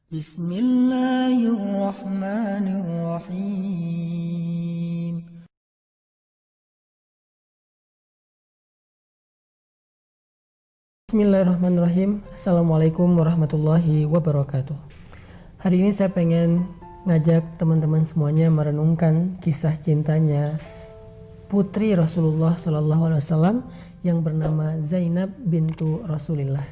Bismillahirrahmanirrahim. Bismillahirrahmanirrahim. Assalamualaikum warahmatullahi wabarakatuh. Hari ini saya pengen ngajak teman-teman semuanya merenungkan kisah cintanya putri Rasulullah SAW yang bernama Zainab bintu Rasulillah.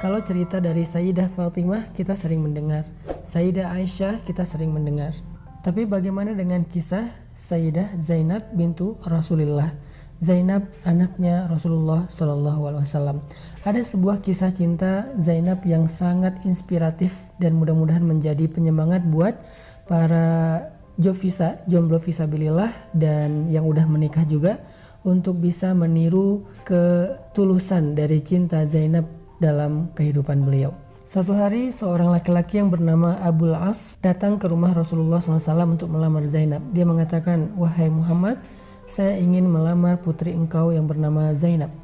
Kalau cerita dari Sayyidah Fatimah kita sering mendengar, Sayyidah Aisyah kita sering mendengar. Tapi bagaimana dengan kisah Sayyidah Zainab bintu Rasulillah? Zainab anaknya Rasulullah SAW. Ada sebuah kisah cinta Zainab yang sangat inspiratif dan mudah-mudahan menjadi penyemangat buat para jomblo fisabilillah dan yang udah menikah juga untuk bisa meniru ketulusan dari cinta Zainab dalam kehidupan beliau. Suatu hari seorang laki-laki yang bernama Abul As datang ke rumah Rasulullah SAW untuk melamar Zainab. Dia mengatakan, "Wahai Muhammad, saya ingin melamar putri engkau yang bernama Zainab."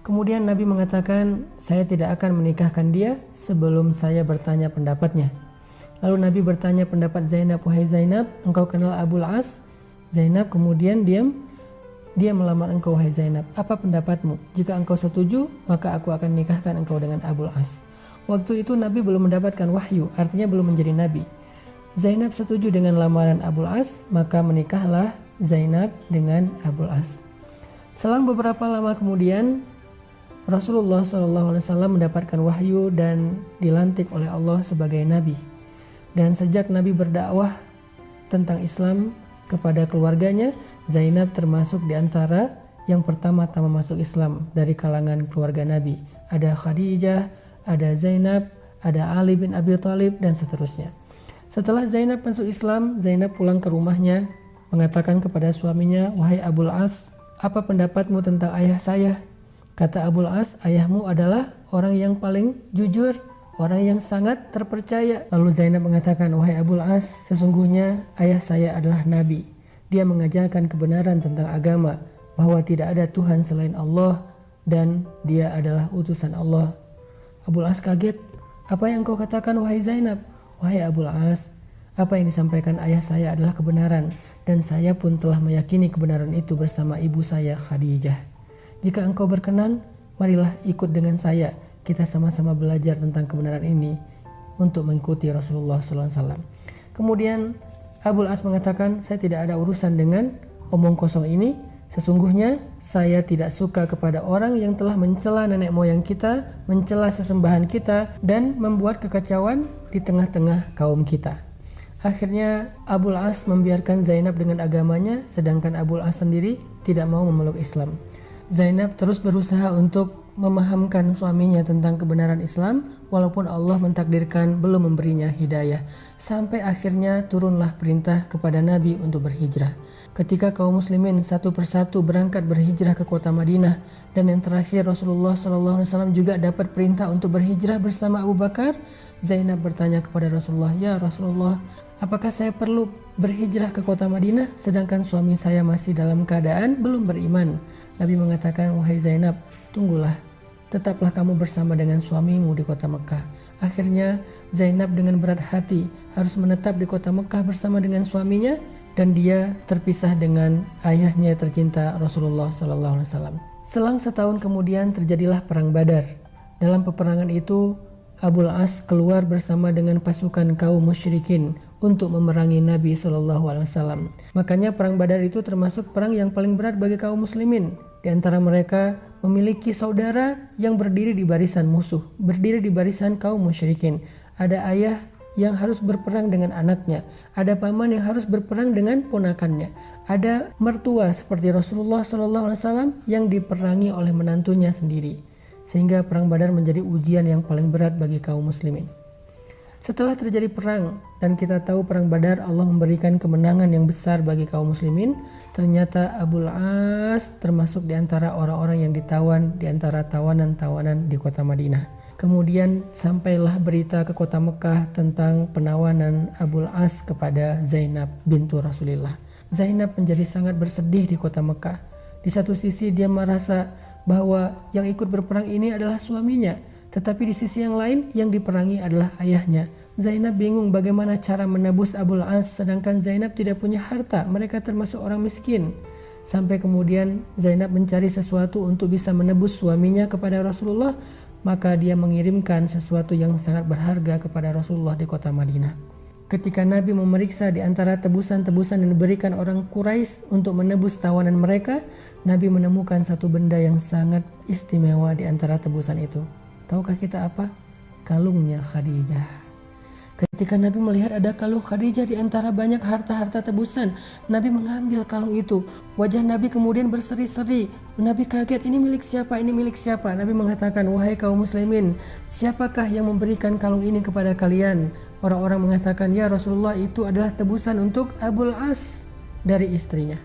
Kemudian Nabi mengatakan, "Saya tidak akan menikahkan dia sebelum saya bertanya pendapatnya." Lalu Nabi bertanya pendapat Zainab, "Wahai Zainab, engkau kenal Abul As?" Zainab kemudian diam. Dia melamar engkau, wahai Zainab. Apa pendapatmu? Jika engkau setuju, maka aku akan nikahkan engkau dengan Abul As. Waktu itu Nabi belum mendapatkan wahyu, artinya belum menjadi Nabi. Zainab setuju dengan lamaran Abul As, maka menikahlah Zainab dengan Abul As. Selang beberapa lama kemudian, Rasulullah SAW mendapatkan wahyu dan dilantik oleh Allah sebagai Nabi. Dan sejak Nabi berdakwah tentang Islam kepada keluarganya, Zainab termasuk di antara yang pertama-tama masuk Islam dari kalangan keluarga Nabi. Ada Khadijah, ada Zainab, ada Ali bin Abi Thalib, dan seterusnya. Setelah Zainab masuk Islam, Zainab pulang ke rumahnya mengatakan kepada suaminya, "Wahai Abul As, apa pendapatmu tentang ayah saya?" Kata Abul As, "Ayahmu adalah orang yang paling jujur, orang yang sangat terpercaya." Lalu Zainab mengatakan, "Wahai Abul As, sesungguhnya ayah saya adalah Nabi. Dia mengajarkan kebenaran tentang agama, bahwa tidak ada Tuhan selain Allah dan dia adalah utusan Allah." Abul As kaget. "Apa yang kau katakan, wahai Zainab?" "Wahai Abul As, apa yang disampaikan ayah saya adalah kebenaran, dan saya pun telah meyakini kebenaran itu bersama ibu saya Khadijah. Jika engkau berkenan, marilah ikut dengan saya. Kita sama-sama belajar tentang kebenaran ini untuk mengikuti Rasulullah SAW." Kemudian Abul As mengatakan, "Saya tidak ada urusan dengan omong kosong ini. Sesungguhnya saya tidak suka kepada orang yang telah mencela nenek moyang kita, mencela sesembahan kita, dan membuat kekacauan di tengah-tengah kaum kita." Akhirnya Abul As membiarkan Zainab dengan agamanya, sedangkan Abul As sendiri tidak mau memeluk Islam. Zainab terus berusaha untuk memahamkan suaminya tentang kebenaran Islam, walaupun Allah mentakdirkan belum memberinya hidayah. Sampai akhirnya turunlah perintah kepada Nabi untuk berhijrah. Ketika kaum muslimin satu persatu berangkat berhijrah ke kota Madinah, dan yang terakhir Rasulullah SAW juga dapat perintah untuk berhijrah bersama Abu Bakar, Zainab bertanya kepada Rasulullah, "Ya Rasulullah, apakah saya perlu berhijrah ke kota Madinah sedangkan suami saya masih dalam keadaan belum beriman?" Nabi mengatakan, "Wahai Zainab, tunggulah, tetaplah kamu bersama dengan suamimu di kota Mekah." Akhirnya Zainab dengan berat hati harus menetap di kota Mekah bersama dengan suaminya, dan dia terpisah dengan ayahnya tercinta Rasulullah SAW. Selang setahun kemudian terjadilah perang Badar. Dalam peperangan itu Abul As keluar bersama dengan pasukan kaum musyrikin untuk memerangi Nabi SAW. Makanya perang Badar itu termasuk perang yang paling berat bagi kaum muslimin. Di antara mereka memiliki saudara yang berdiri di barisan musuh, berdiri di barisan kaum musyrikin. Ada ayah yang harus berperang dengan anaknya, ada paman yang harus berperang dengan ponakannya, ada mertua seperti Rasulullah SAW yang diperangi oleh menantunya sendiri. Sehingga perang Badar menjadi ujian yang paling berat bagi kaum muslimin. Setelah terjadi perang, dan kita tahu perang Badar Allah memberikan kemenangan yang besar bagi kaum muslimin, ternyata Abul As termasuk di antara orang-orang yang ditawan di antara tawanan-tawanan di kota Madinah. Kemudian sampailah berita ke kota Mekah tentang penawanan Abul As kepada Zainab bintu Rasulillah. Zainab menjadi sangat bersedih di kota Mekah. Di satu sisi dia merasa bahwa yang ikut berperang ini adalah suaminya, Tetapi di sisi yang lain yang diperangi adalah ayahnya. Zainab bingung bagaimana cara menebus Abul As sedangkan Zainab tidak punya harta, mereka termasuk orang miskin. Sampai kemudian Zainab mencari sesuatu untuk bisa menebus suaminya kepada Rasulullah, maka dia mengirimkan sesuatu yang sangat berharga kepada Rasulullah di kota Madinah. Ketika Nabi memeriksa di antara tebusan-tebusan yang diberikan orang Quraisy untuk menebus tawanan mereka, Nabi menemukan satu benda yang sangat istimewa di antara tebusan itu. Tahukah kita apa? Kalungnya Khadijah. Ketika Nabi melihat ada kalung Khadijah di antara banyak harta-harta tebusan, Nabi mengambil kalung itu. Wajah Nabi kemudian berseri-seri. Nabi kaget, ini milik siapa? Ini milik siapa? Nabi mengatakan, wahai kaum muslimin, siapakah yang memberikan kalung ini kepada kalian? Orang-orang mengatakan, ya Rasulullah, itu adalah tebusan untuk Abul As dari istrinya.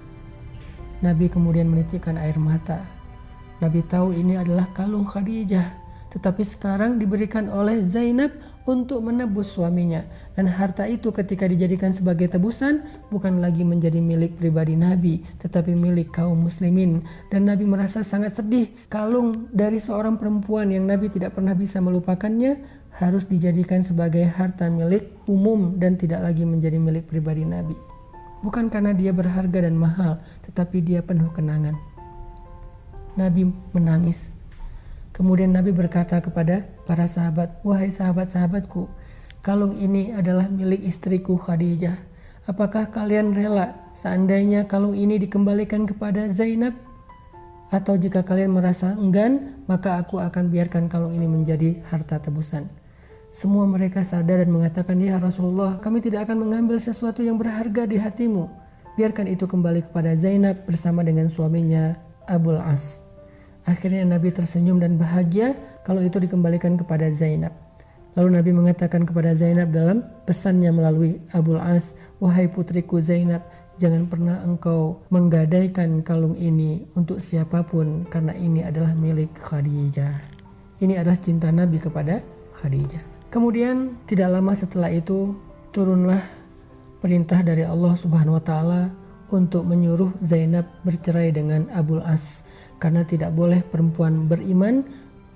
Nabi kemudian menitikkan air mata. Nabi tahu ini adalah kalung Khadijah, tetapi sekarang diberikan oleh Zainab untuk menebus suaminya. Dan harta itu ketika dijadikan sebagai tebusan bukan lagi menjadi milik pribadi Nabi, tetapi milik kaum muslimin. Dan Nabi merasa sangat sedih, kalung dari seorang perempuan yang Nabi tidak pernah bisa melupakannya harus dijadikan sebagai harta milik umum dan tidak lagi menjadi milik pribadi Nabi. Bukan karena dia berharga dan mahal, tetapi dia penuh kenangan. Nabi menangis. Kemudian Nabi berkata kepada para sahabat, wahai sahabat-sahabatku, kalung ini adalah milik istriku Khadijah. Apakah kalian rela seandainya kalung ini dikembalikan kepada Zainab? Atau jika kalian merasa enggan, maka aku akan biarkan kalung ini menjadi harta tebusan. Semua mereka sadar dan mengatakan, ya Rasulullah, kami tidak akan mengambil sesuatu yang berharga di hatimu. Biarkan itu kembali kepada Zainab bersama dengan suaminya Abul As. Akhirnya Nabi tersenyum dan bahagia kalau itu dikembalikan kepada Zainab. Lalu Nabi mengatakan kepada Zainab dalam pesannya melalui Abul As, wahai putriku Zainab, jangan pernah engkau menggadaikan kalung ini untuk siapapun karena ini adalah milik Khadijah. Ini adalah cinta Nabi kepada Khadijah. Kemudian tidak lama setelah itu turunlah perintah dari Allah Subhanahu wa taala untuk menyuruh Zainab bercerai dengan Abul As. Karena tidak boleh perempuan beriman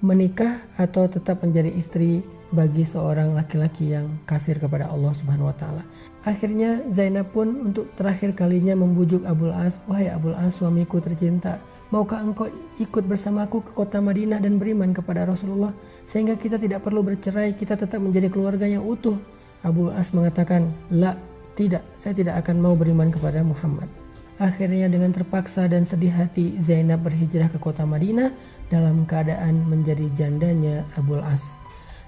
menikah atau tetap menjadi istri bagi seorang laki-laki yang kafir kepada Allah Subhanahu wa taala. Akhirnya Zainab pun untuk terakhir kalinya membujuk Abul As, wahai Abul As, suamiku tercinta, maukah engkau ikut bersamaku ke kota Madinah dan beriman kepada Rasulullah sehingga kita tidak perlu bercerai, kita tetap menjadi keluarga yang utuh? Abul As mengatakan, la, tidak, saya tidak akan mau beriman kepada Muhammad. Akhirnya dengan terpaksa dan sedih hati Zainab berhijrah ke kota Madinah dalam keadaan menjadi jandanya Abul As.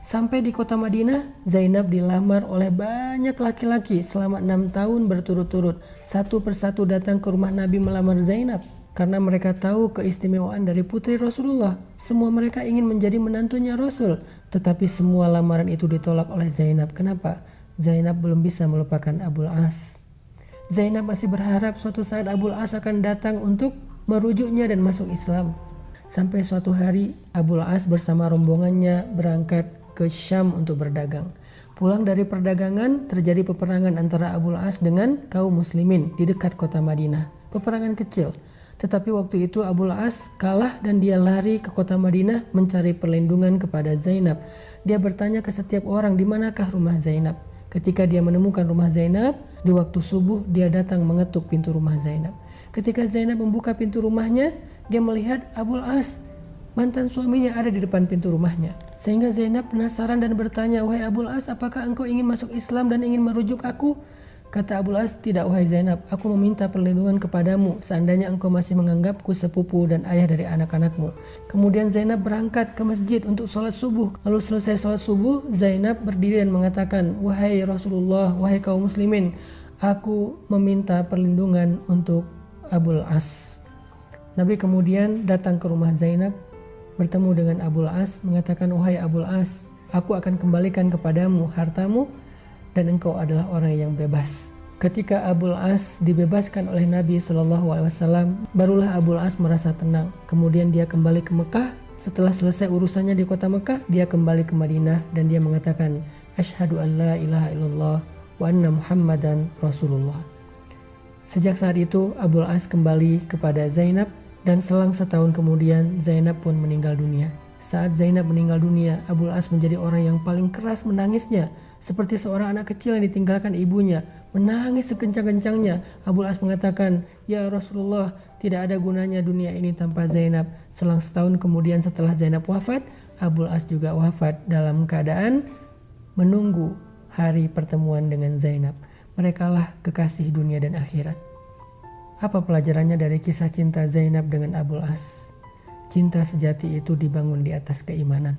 Sampai di kota Madinah, Zainab dilamar oleh banyak laki-laki selama 6 tahun berturut-turut. Satu persatu datang ke rumah Nabi melamar Zainab karena mereka tahu keistimewaan dari putri Rasulullah. Semua mereka ingin menjadi menantunya Rasul, tetapi semua lamaran itu ditolak oleh Zainab. Kenapa? Zainab belum bisa melupakan Abul As. Zainab masih berharap suatu saat Abul As akan datang untuk merujuknya dan masuk Islam. Sampai suatu hari Abul As bersama rombongannya berangkat ke Syam untuk berdagang. Pulang dari perdagangan terjadi peperangan antara Abul As dengan kaum muslimin di dekat kota Madinah. Peperangan kecil. Tetapi waktu itu Abul As kalah dan dia lari ke kota Madinah mencari perlindungan kepada Zainab. Dia bertanya ke setiap orang, di manakah rumah Zainab? Ketika dia menemukan rumah Zainab, di waktu subuh dia datang mengetuk pintu rumah Zainab. Ketika Zainab membuka pintu rumahnya, dia melihat Abul As, mantan suaminya, ada di depan pintu rumahnya. Sehingga Zainab penasaran dan bertanya, wahai Abul As, apakah engkau ingin masuk Islam dan ingin merujuk aku? Kata Abul As, tidak wahai Zainab, aku meminta perlindungan kepadamu seandainya engkau masih menganggapku sepupu dan ayah dari anak-anakmu. Kemudian Zainab berangkat ke masjid untuk sholat subuh. Lalu selesai sholat subuh, Zainab berdiri dan mengatakan, wahai Rasulullah, wahai kaum muslimin, aku meminta perlindungan untuk Abul As. Nabi kemudian datang ke rumah Zainab, bertemu dengan Abul As, mengatakan, wahai Abul As, aku akan kembalikan kepadamu hartamu dan engkau adalah orang yang bebas. Ketika Abul As dibebaskan oleh Nabi SAW, barulah Abul As merasa tenang. Kemudian dia kembali ke Mekah. Setelah selesai urusannya di kota Mekah, dia kembali ke Madinah dan dia mengatakan, Asyhadu an la ilaha illallah wa anna Muhammadan Rasulullah. Sejak saat itu Abul As kembali kepada Zainab dan selang setahun kemudian Zainab pun meninggal dunia. Saat Zainab meninggal dunia, Abul As menjadi orang yang paling keras menangisnya, seperti seorang anak kecil yang ditinggalkan ibunya. Menangis sekencang-kencangnya, Abul As mengatakan, "Ya Rasulullah, tidak ada gunanya dunia ini tanpa Zainab." Selang setahun kemudian setelah Zainab wafat, Abul As juga wafat dalam keadaan menunggu hari pertemuan dengan Zainab. Merekalah kekasih dunia dan akhirat. Apa pelajarannya dari kisah cinta Zainab dengan Abul As? Cinta sejati itu dibangun di atas keimanan.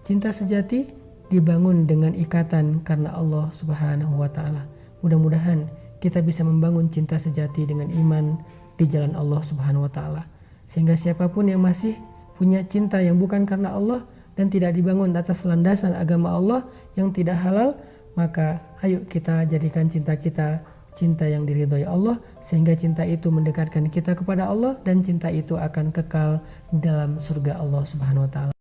Cinta sejati dibangun dengan ikatan karena Allah Subhanahu wa Ta'ala. Mudah-mudahan kita bisa membangun cinta sejati dengan iman di jalan Allah Subhanahu wa Ta'ala, sehingga siapapun yang masih punya cinta yang bukan karena Allah dan tidak dibangun atas landasan agama Allah yang tidak halal, maka ayo kita jadikan cinta kita cinta yang diridhoi Allah, sehingga cinta itu mendekatkan kita kepada Allah dan cinta itu akan kekal dalam surga Allah Subhanahu wa Ta'ala.